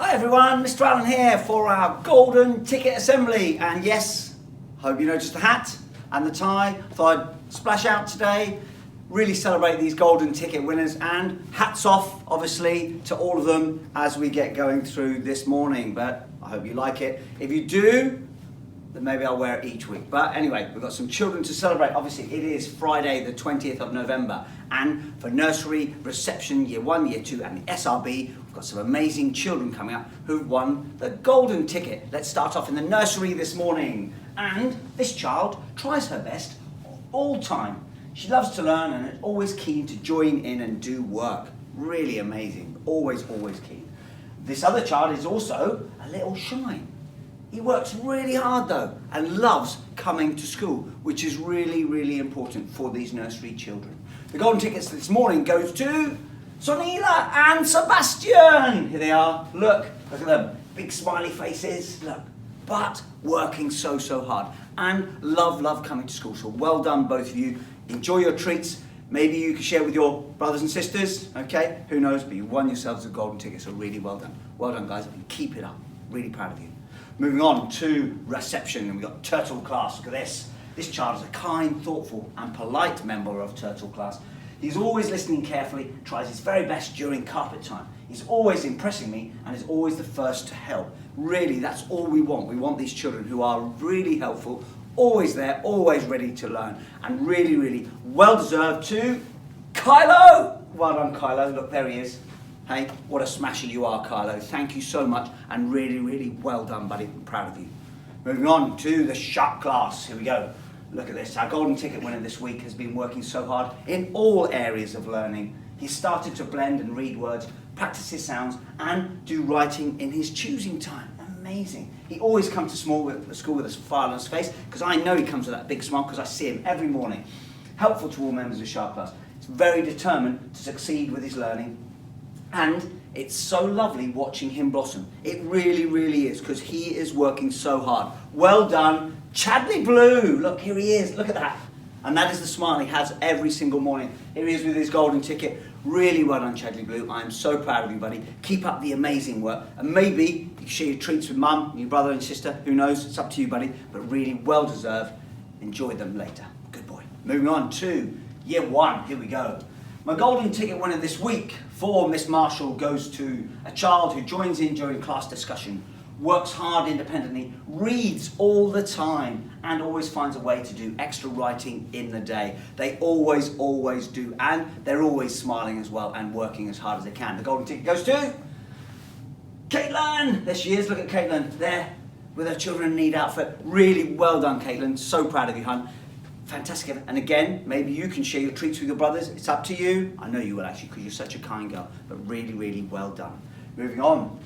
Hi everyone, Mr. Allen here for our golden ticket assembly. And yes, hope you noticed the hat and the tie. Thought I'd splash out today, really celebrate these golden ticket winners, and hats off obviously to all of them as we get going through this morning. But I hope you like it. If you do, then maybe I'll wear it each week. But anyway, we've got some children to celebrate. Obviously it is Friday the 20th of November, and for nursery, reception, year 1, year 2 and the SRB, we've got some amazing children coming up who've won the golden ticket. Let's start off in the nursery this morning. And this child tries her best all time. She loves to learn and is always keen to join in and do work. Really amazing, always keen. This other child is also a little shy. He works really hard though and loves coming to school, which is really important for these nursery children. The golden tickets this morning goes to Sonila and Sebastian. Here they are. Look at them. Big smiley faces. Look, but working so hard and love coming to school. So well done both of you. Enjoy your treats. Maybe you can share with your brothers and sisters. Okay, who knows? But you won yourselves a golden ticket. So really well done. Well done, guys, and keep it up. Really proud of you. Moving on to reception, and we've got Turtle class. Look at this. This child is a kind, thoughtful and polite member of Turtle class. He's always listening carefully, tries his very best during carpet time. He's always impressing me and is always the first to help. Really, that's all we want. We want these children who are really helpful, always there, always ready to learn, and really well deserved to Kylo. Well done, Kylo. Look, there he is. Hey, what a smasher you are, Kylo. Thank you so much, and really well done, buddy. I'm proud of you. Moving on to the sharp class. Here we go. Look at this. Our golden ticket winner this week has been working so hard in all areas of learning. He started to blend and read words, practice his sounds, and do writing in his choosing time. Amazing. He always comes to school with a smile on his face, because I know he comes with that big smile because I see him every morning. Helpful to all members of sharp class. He's very determined to succeed with his learning. And it's so lovely watching him blossom. It really is, because he is working so hard. Well done, Chadley Blue. Look, here he is. Look at that. And that is the smile he has every single morning. Here he is with his golden ticket. Really well done, Chadley Blue. I am so proud of you, buddy. Keep up the amazing work. And maybe you can share your treats with mum, your brother and sister. Who knows? It's up to you, buddy. But really well deserved. Enjoy them later. Good boy. Moving on to year 1. Here we go. My golden ticket winner this week for Miss Marshall goes to a child who joins in during class discussion, works hard independently, reads all the time, and always finds a way to do extra writing in the day. They always do, and they're always smiling as well and working as hard as they can. The golden ticket goes to Caitlin. There she is. Look at Caitlin there with her children in need outfit. Really well done, Caitlin. So proud of you, hun. Fantastic. And again, maybe you can share your treats with your brothers. It's up to you. I know you will actually, because you're such a kind girl, but really well done. Moving on.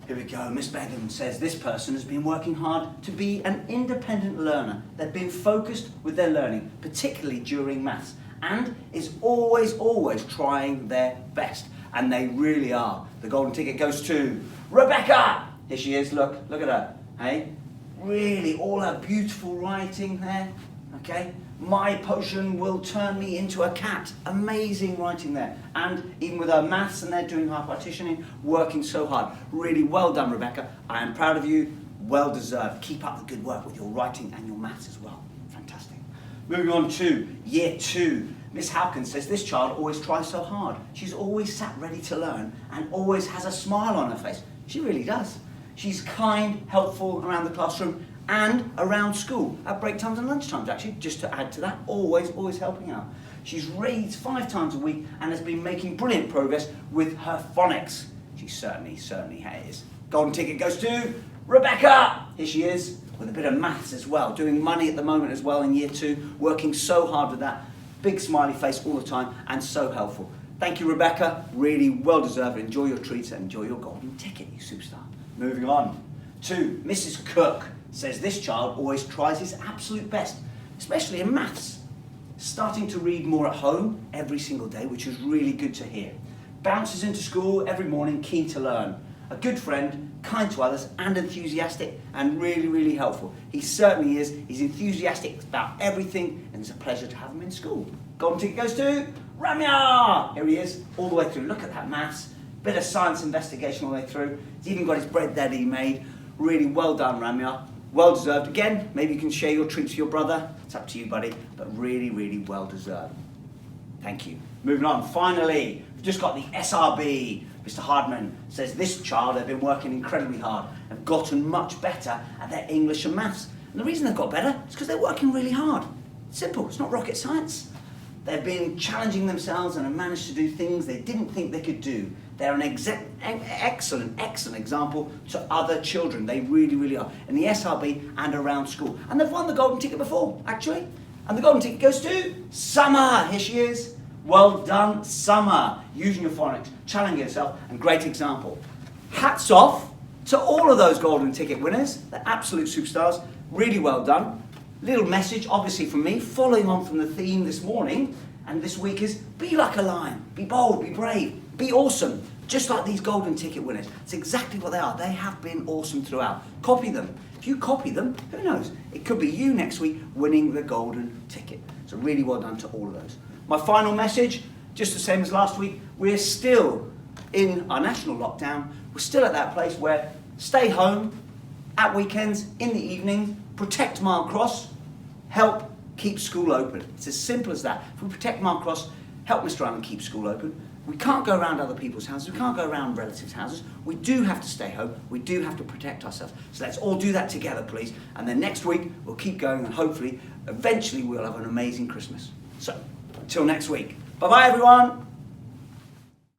Here we go. Miss Begum says this person has been working hard to be an independent learner. They've been focused with their learning, particularly during maths, and is always trying their best. And they really are. The golden ticket goes to Rebecca. Here she is. Look at her. Hey, really, all her beautiful writing there. Okay, my potion will turn me into a cat. Amazing writing there. And even with her maths, and they're doing her partitioning, working so hard. Really well done, Rebecca. I am proud of you. Well deserved. Keep up the good work with your writing and your maths as well. Fantastic. Moving on to year 2. Miss Halkins says this child always tries so hard. She's always sat ready to learn and always has a smile on her face. She really does. She's kind, helpful around the classroom and around school, at break times and lunch times actually, just to add to that, always helping out. She reads 5 times a week and has been making brilliant progress with her phonics. She certainly has. Golden ticket goes to Rebecca. Here she is, with a bit of maths as well, doing money at the moment as well in year 2, working so hard with that. Big smiley face all the time and so helpful. Thank you, Rebecca. Really well deserved. Enjoy your treats and enjoy your golden ticket, you superstar. Moving on to Mrs. Cook. Says this child always tries his absolute best, especially in maths. Starting to read more at home every single day, which is really good to hear. Bounces into school every morning, keen to learn. A good friend, kind to others, and enthusiastic, and really helpful. He certainly is. He's enthusiastic about everything, and it's a pleasure to have him in school. Golden ticket goes to Ramya. Here he is, all the way through. Look at that maths. Bit of science investigation all the way through. He's even got his bread that he made. Really well done, Ramya. Well deserved. Again, maybe you can share your treats with your brother. It's up to you, buddy. But really, really well deserved. Thank you. Moving on. Finally, we've just got the SRB. Mr. Hardman says this child have been working incredibly hard, have gotten much better at their English and maths. And the reason they've got better is because they're working really hard. Simple. It's not rocket science. They've been challenging themselves and have managed to do things they didn't think they could do. They're an excellent example to other children. They really, really are. In the SRB and around school. And they've won the golden ticket before, actually. And the golden ticket goes to Summer. Here she is. Well done, Summer. Using your phonics, challenging yourself, and great example. Hats off to all of those golden ticket winners. They're absolute superstars. Really well done. Little message, obviously, from me, following on from the theme this morning and this week is be like a lion, be bold, be brave, be awesome, just like these golden ticket winners. It's exactly what they are. They have been awesome throughout. Copy them. If you copy them, who knows? It could be you next week winning the golden ticket. So really well done to all of those. My final message, just the same as last week, we're still in our national lockdown. We're still at that place where stay home at weekends, in the evening, protect Mile Cross, help keep school open. It's as simple as that. If we protect Mile Cross, help Mr. Allen keep school open. We can't go around other people's houses. We can't go around relatives' houses. We do have to stay home. We do have to protect ourselves. So let's all do that together, please. And then next week, we'll keep going and hopefully, eventually, we'll have an amazing Christmas. So, until next week. Bye-bye, everyone.